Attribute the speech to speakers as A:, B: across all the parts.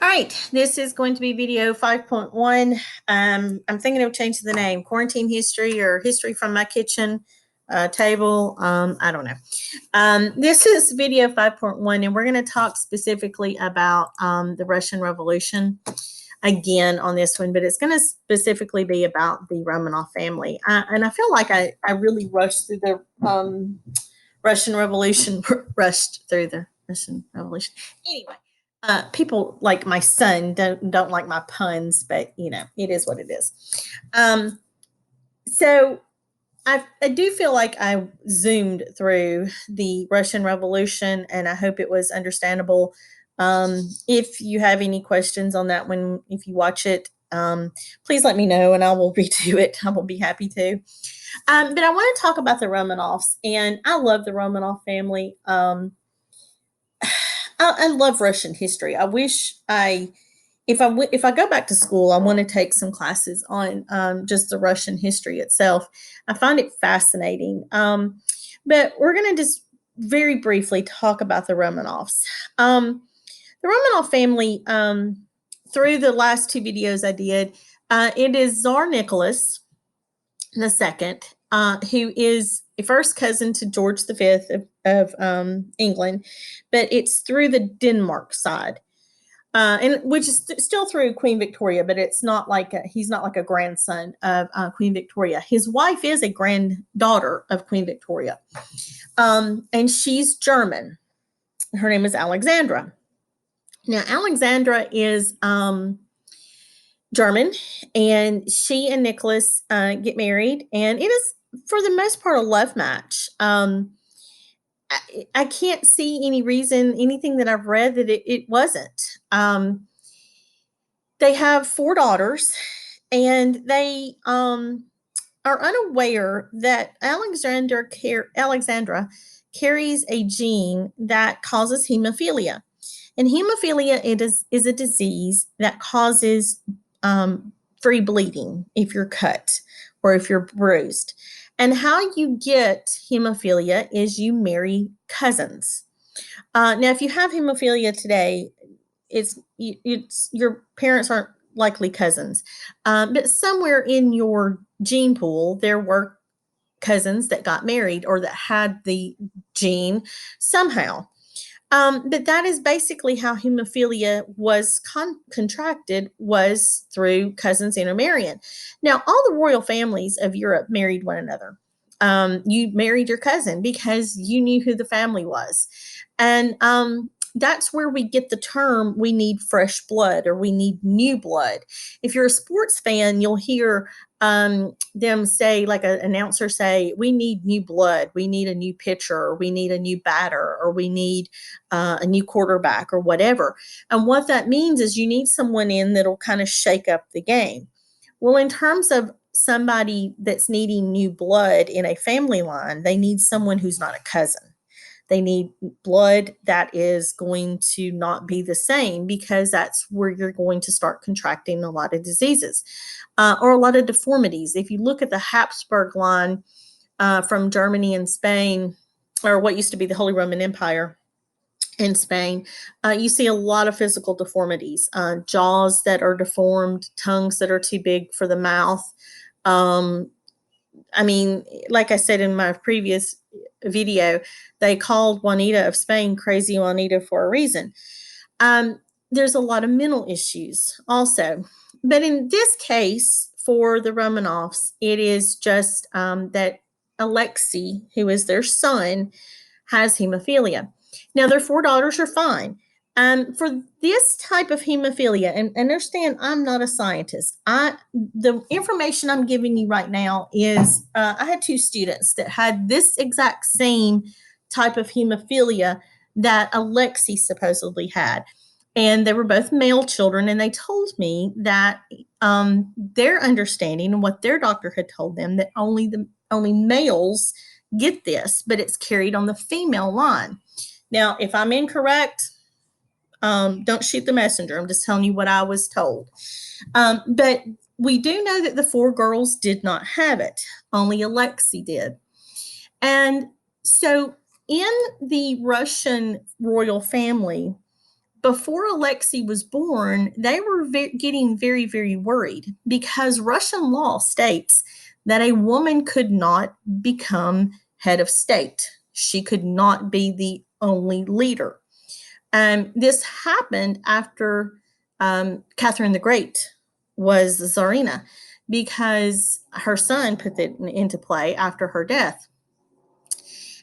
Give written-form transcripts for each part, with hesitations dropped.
A: All right, this is going to be video 5.1. I'm thinking of changing the name, quarantine history or history from my kitchen table. I don't know. This is video 5.1, and we're going to talk specifically about the Russian Revolution again on this one, but it's going to specifically be about the Romanov family. And I feel like I really rushed through the Russian Revolution, rushed through the Russian Revolution. Anyway, people like my son don't like my puns, but it is what it is. Um, so I do feel like I zoomed through the Russian Revolution, and I hope it was understandable. If you have any questions on that one, if you watch it, please let me know, and I will redo it. I will be happy to. But I want to talk about the Romanovs, and I love the Romanov family. I love Russian history. I wish if I go back to school, I want to take some classes on just the Russian history itself. I find it fascinating. But we're going to just very briefly talk about the Romanovs. The Romanov family, through the last two videos I did, it is Tsar Nicholas the second, who is a first cousin to George V of England, but it's through the Denmark side, and which is still through Queen Victoria, but it's not like he's not like a grandson of Queen Victoria. His wife is a granddaughter of Queen Victoria, and she's German. Her name is Alexandra. Now, Alexandra is German, and she and Nicholas get married, and it is for the most part a love match. I can't see any reason, anything that I've read that it wasn't. They have four daughters, and they are unaware that Alexandra carries a gene that causes hemophilia. And hemophilia is a disease that causes free bleeding if you're cut or if you're bruised. And how you get hemophilia is you marry cousins. Now, if you have hemophilia today, it's your parents aren't likely cousins, but somewhere in your gene pool there were cousins that got married or that had the gene somehow. But that is basically how hemophilia was contracted, was through cousins intermarrying. Now, all the royal families of Europe married one another. You married your cousin because you knew who the family was. And that's where we get the term we need fresh blood or we need new blood. If you're a sports fan, you'll hear them say, like an announcer say, we need new blood, we need a new pitcher, or we need a new batter, or we need a new quarterback, or whatever. And what that means is you need someone in that'll kind of shake up the game. Well, in terms of somebody that's needing new blood in a family line, they need someone who's not a cousin. They need blood that is going to not be the same, because that's where you're going to start contracting a lot of diseases or a lot of deformities. If you look at the Habsburg line from Germany and Spain, or what used to be the Holy Roman Empire in Spain, you see a lot of physical deformities, jaws that are deformed, tongues that are too big for the mouth. Um, I mean, like I said in my previous video, they called Juanita of Spain crazy Juanita for a reason. There's a lot of mental issues also. But in this case, for the Romanovs, it is just that Alexei, who is their son, has hemophilia. Now, their four daughters are fine. For this type of hemophilia, and understand, I'm not a scientist. The information I'm giving you right now is I had two students that had this exact same type of hemophilia that Alexei supposedly had, and they were both male children. And they told me that their understanding and what their doctor had told them, that only males get this, but it's carried on the female line. Now, if I'm incorrect, don't shoot the messenger. I'm just telling you what I was told. But we do know that the four girls did not have it. Only Alexei did. And so in the Russian royal family, before Alexei was born, they were getting very, very worried because Russian law states that a woman could not become head of state. She could not be the only leader. This happened after Catherine the Great was the Tsarina because her son put it into play after her death.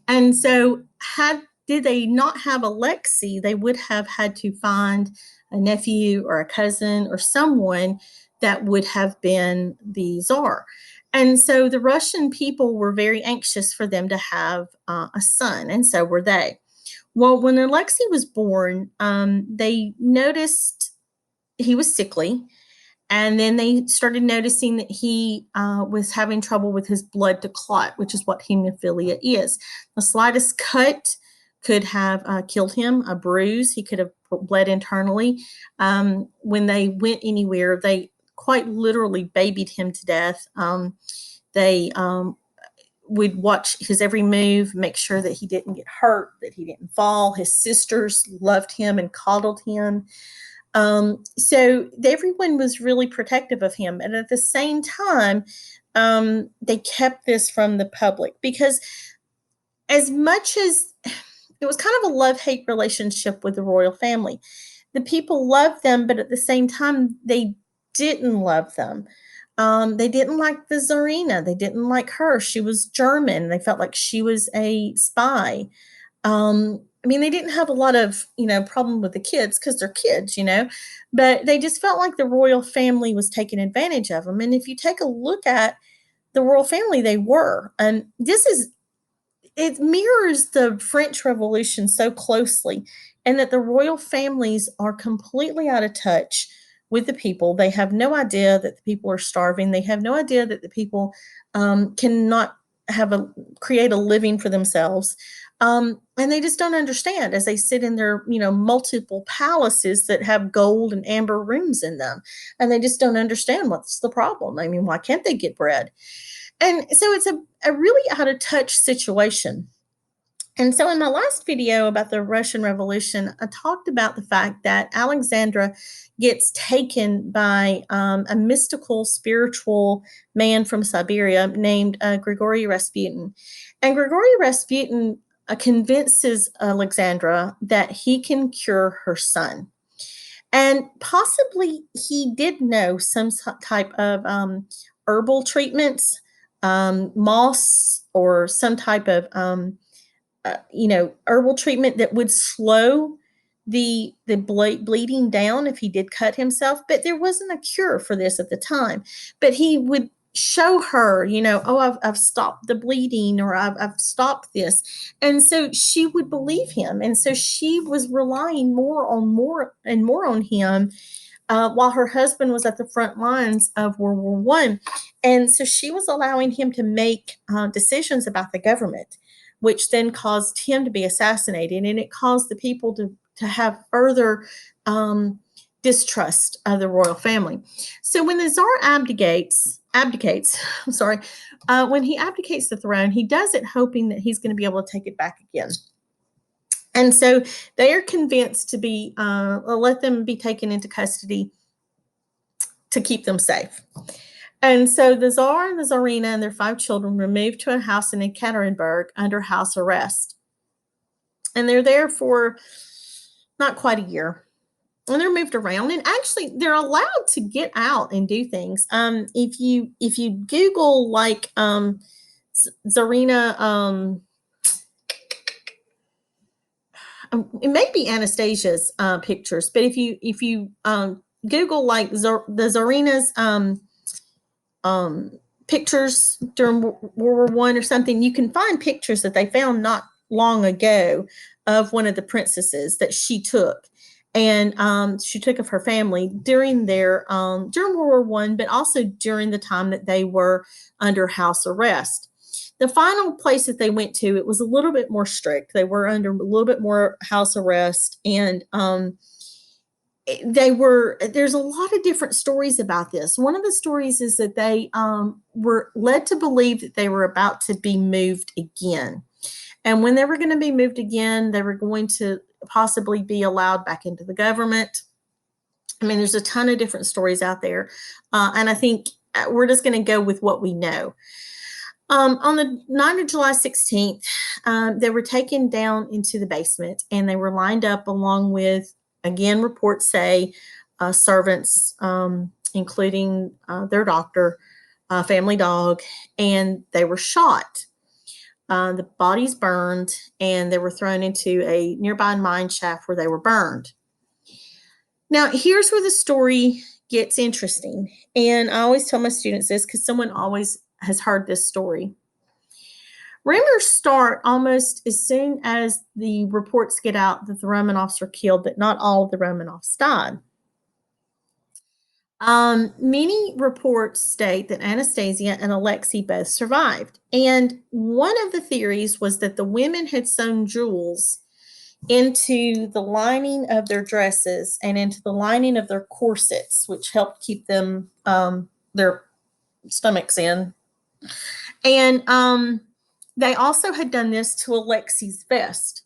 A: And so, did they not have Alexei, they would have had to find a nephew or a cousin or someone that would have been the czar. And so the Russian people were very anxious for them to have a son, and so were they. Well, when Alexei was born, they noticed he was sickly. And then they started noticing that he was having trouble with his blood to clot, which is what hemophilia is. The slightest cut could have killed him, a bruise, he could have bled internally. When they went anywhere, they quite literally babied him to death. They would watch his every move, make sure that he didn't get hurt, that he didn't fall. His sisters loved him and coddled him. So everyone was really protective of him. And at the same time, they kept this from the public because, as much as it was kind of a love hate relationship with the royal family, the people loved them, but at the same time, they didn't love them. They didn't like the Tsarina. They didn't like her. She was German. They felt like she was a spy. I mean, they didn't have a lot of, problem with the kids because they're kids, but they just felt like the royal family was taking advantage of them. And if you take a look at the royal family, they were. And it mirrors the French Revolution so closely, and that the royal families are completely out of touch with the people. They have no idea that the people are starving. They have no idea that the people cannot create a living for themselves. And they just don't understand as they sit in their, multiple palaces that have gold and amber rooms in them. And they just don't understand what's the problem. I mean, why can't they get bread? And so it's a really out of touch situation. And so, in my last video about the Russian Revolution, I talked about the fact that Alexandra gets taken by a mystical, spiritual man from Siberia named Grigory Rasputin. And Grigory Rasputin convinces Alexandra that he can cure her son. And possibly he did know some type of herbal treatments, moss, or some type of herbal treatment that would slow the bleeding down if he did cut himself. But there wasn't a cure for this at the time. But he would show her, oh, I've stopped the bleeding, or I've stopped this. And so she would believe him. And so she was relying more on him, while her husband was at the front lines of World War One. And so she was allowing him to make decisions about the government, which then caused him to be assassinated. And it caused the people to have further distrust of the royal family. So when the Tsar abdicates, I'm sorry, when he abdicates the throne, he does it hoping that he's going to be able to take it back again. And so they are convinced to let them be taken into custody to keep them safe. And so the Tsar and the Tsarina and their 5 children were moved to a house in Ekaterinburg under house arrest. And they're there for not quite a year. And they're moved around. And actually, they're allowed to get out and do things. If you Google like Tsarina, it may be Anastasia's pictures, but if you Google like the Tsarina's pictures during World War One or something, you can find pictures that they found not long ago of one of the princesses that she took, and she took of her family during during World War One, but also during the time that they were under house arrest. The final place that they went to, it was a little bit more strict. They were under a little bit more house arrest, and there's a lot of different stories about this. One of the stories is that they were led to believe that they were about to be moved again. And when they were going to be moved again, they were going to possibly be allowed back into the government. I mean, there's a ton of different stories out there. And I think we're just going to go with what we know. On the night of July 16th, they were taken down into the basement and they were lined up along with, again, reports say, servants, including their doctor, family dog, and they were shot. The bodies burned and they were thrown into a nearby mine shaft where they were burned. Now, here's where the story gets interesting. And I always tell my students this because someone always has heard this story. Rumors start almost as soon as the reports get out that the Romanovs are killed, that not all of the Romanovs died. Many reports state that Anastasia and Alexei both survived. And one of the theories was that the women had sewn jewels into the lining of their dresses and into the lining of their corsets, which helped keep them their stomachs in. And they also had done this to Alexei's vest,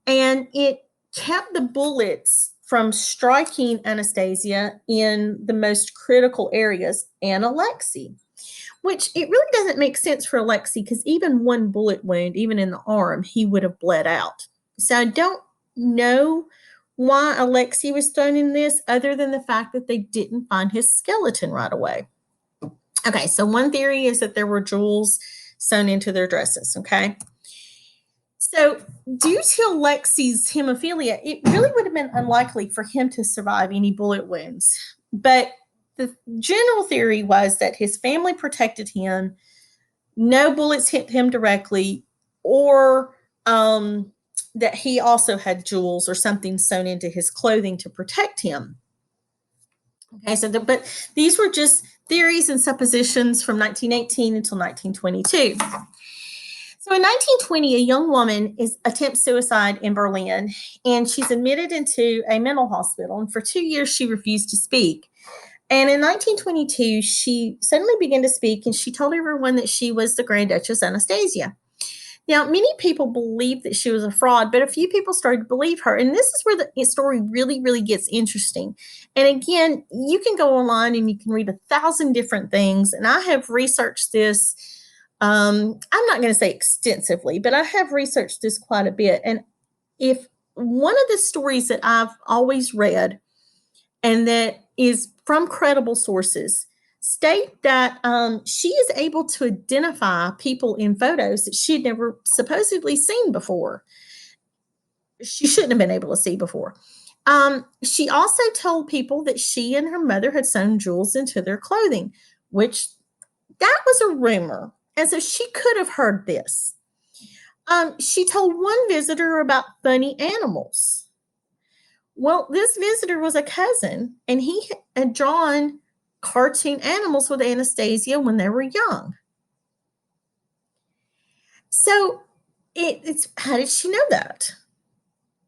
A: and it kept the bullets from striking Anastasia in the most critical areas and Alexei, which it really doesn't make sense for Alexei because even one bullet wound, even in the arm, he would have bled out. So I don't know why Alexei was thrown in this other than the fact that they didn't find his skeleton right away. Okay, so one theory is that there were jewels sewn into their dresses, okay? So, due to Alexei's hemophilia, it really would have been unlikely for him to survive any bullet wounds. But the general theory was that his family protected him, no bullets hit him directly, or that he also had jewels or something sewn into his clothing to protect him. Okay, so but these were just theories and suppositions from 1918 until 1922. So in 1920, a young woman attempts suicide in Berlin, and she's admitted into a mental hospital. And for 2 years, she refused to speak. And in 1922, she suddenly began to speak, and she told everyone that she was the Grand Duchess Anastasia. Now, many people believed that she was a fraud, but a few people started to believe her. And this is where the story really, really gets interesting. And again, you can go online and you can read 1,000 different things. And I have researched this. I'm not going to say extensively, but I have researched this quite a bit. And if one of the stories that I've always read and that is from credible sources state that she is able to identify people in photos that she had never supposedly seen before. She shouldn't have been able to see before. She also told people that she and her mother had sewn jewels into their clothing, which that was a rumor. And so she could have heard this. She told one visitor about funny animals. Well, this visitor was a cousin, and he had drawn cartoon animals with Anastasia when they were young. So it's how did she know that?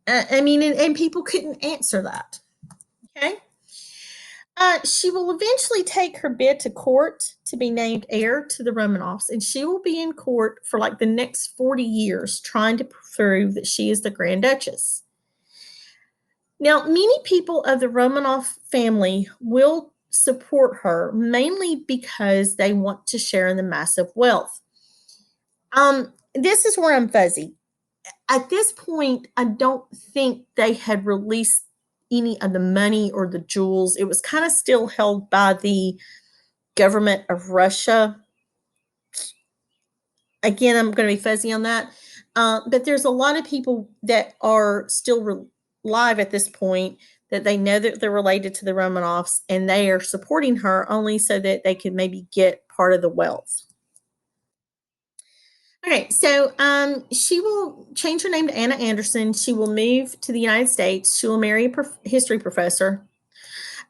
A: I mean, and people couldn't answer that. Okay. She will eventually take her bid to court to be named heir to the Romanovs, and she will be in court for like the next 40 years trying to prove that she is the Grand Duchess. Now, many people of the Romanov family will support her mainly because they want to share in the massive wealth. This is where I'm fuzzy. At this point, I don't think they had released any of the money or the jewels. It was kind of still held by the government of Russia. Again, I'm going to be fuzzy on that. But there's a lot of people that are still alive at this point that they know that they're related to the Romanovs and they are supporting her only so that they could maybe get part of the wealth. Okay, so she will change her name to Anna Anderson. She will move to the United States. She will marry a history professor,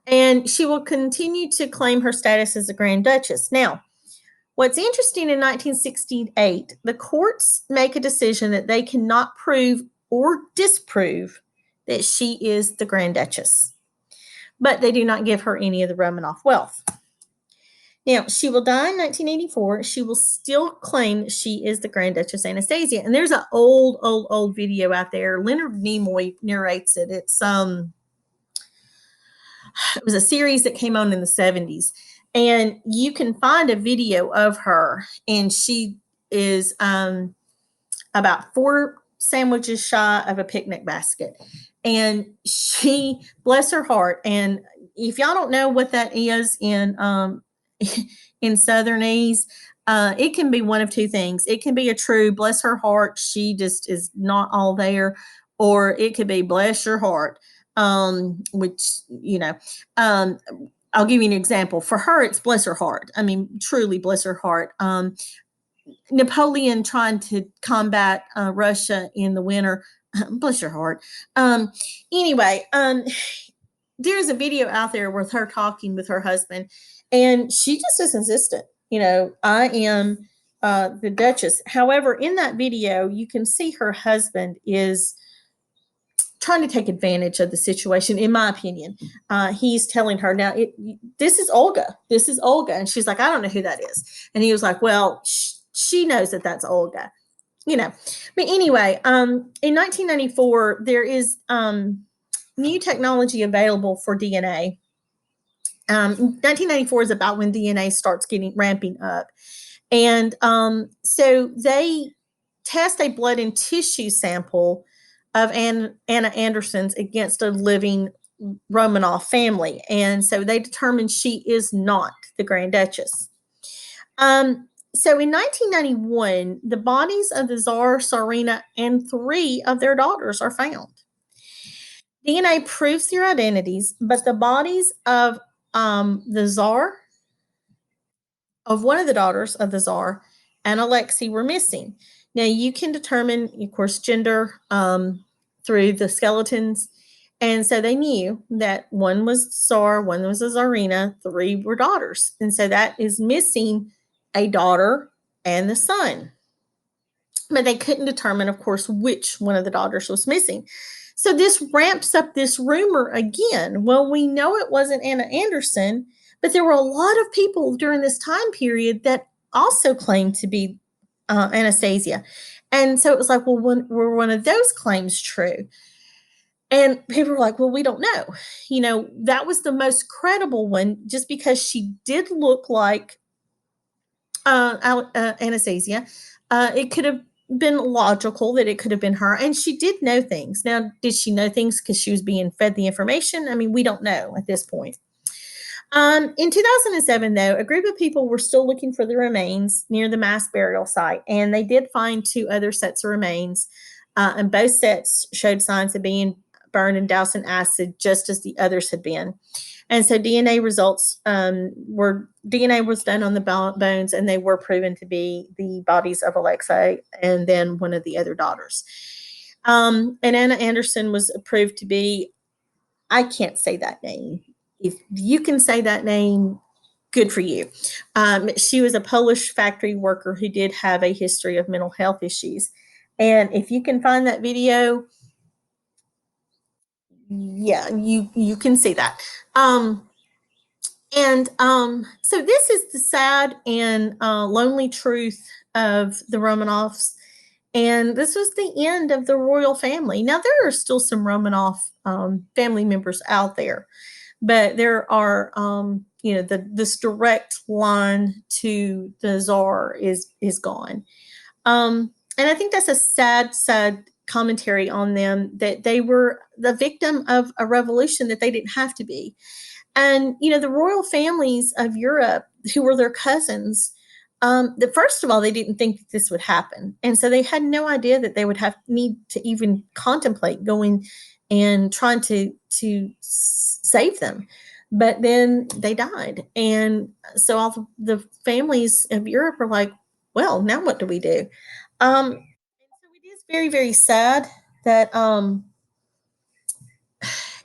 A: and she will continue to claim her status as a Grand Duchess. Now, what's interesting in 1968, the courts make a decision that they cannot prove or disprove that she is the Grand Duchess, but they do not give her any of the Romanov wealth. Now, she will die in 1984. She will still claim she is the Grand Duchess Anastasia. And there's an old video out there. Leonard Nimoy narrates it. It was a series that came on in the 70s. And you can find a video of her, and she is about 4 sandwiches shy of a picnic basket. And she, bless her heart, and if y'all don't know what that is in Southernese, it can be one of two things. It can be a true bless her heart, she just is not all there, or it could be bless your heart, which um, I'll give you an example. For her, it's bless her heart. I mean, truly bless her heart. Napoleon trying to combat Russia in the winter. Bless your heart. Anyway, there's a video out there with her talking with her husband, and she just is insistent. I am the Duchess. However, in that video, you can see her husband is trying to take advantage of the situation, in my opinion. He's telling her, now, this is Olga. This is Olga. And she's like, I don't know who that is. And he was like, well, she knows that that's Olga. But anyway, in 1994, there is new technology available for DNA. 1994 is about when DNA starts ramping up. And so they test a blood and tissue sample of Anna Anderson's against a living Romanov family. And so they determined she is not the Grand Duchess. So in 1991, the bodies of the Tsar, Tsarina, and 3 of their daughters are found. DNA proves their identities, but the bodies of the Tsar, of one of the daughters of the Tsar, and Alexei were missing. Now, you can determine, of course, gender through the skeletons. And so they knew that one was Tsar, one was a Tsarina, 3 were daughters. And so that is missing a daughter and the son. But they couldn't determine, of course, which one of the daughters was missing. So this ramps up this rumor again. Well, we know it wasn't Anna Anderson, but there were a lot of people during this time period that also claimed to be Anastasia. And so it was like, well, were one of those claims true? And people were like, well, we don't know. That was the most credible one just because she did look like Anastasia. It could have been logical that it could have been her. And she did know things. Now, did she know things because she was being fed the information? I mean, we don't know at this point. In 2007, though, a group of people were still looking for the remains near the mass burial site, and they did find 2 other sets of remains, and both sets showed signs of being burned and doused in acid, just as the others had been. And so DNA results DNA was done on the bones, and they were proven to be the bodies of Alexei and then one of the other daughters. And Anna Anderson was proved to be, I can't say that name. If you can say that name, good for you. She was a Polish factory worker who did have a history of mental health issues. And if you can find that video, yeah, you can see that. So this is the sad and lonely truth of the Romanovs. And this was the end of the royal family. Now, there are still some Romanov family members out there, but there are, this direct line to the Tsar is gone. And I think that's a sad commentary on them, that they were the victim of a revolution that they didn't have to be. And, the royal families of Europe, who were their cousins, first of all, they didn't think that this would happen. And so they had no idea that they would need to even contemplate going and trying to save them. But then they died. And so all the families of Europe are like, well, now what do we do? So it is very, very sad that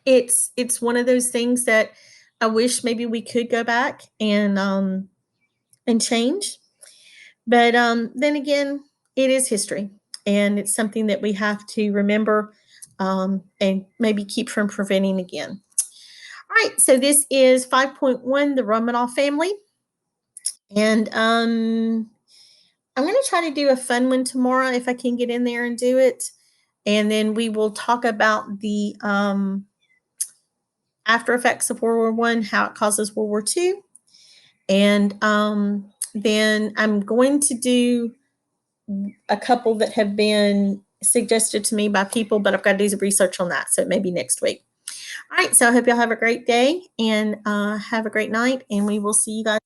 A: it's one of those things that I wish maybe we could go back and change. But then again, it is history, and it's something that we have to remember and maybe keep from preventing again. All right, so this is 5.1, the Romanov family. And I'm going to try to do a fun one tomorrow if I can get in there and do it. And then we will talk about the after effects of World War I, how it causes World War II. And then I'm going to do a couple that have been suggested to me by people, but I've got to do some research on that. So it may be next week. All right. So I hope y'all have a great day and have a great night. And we will see you guys.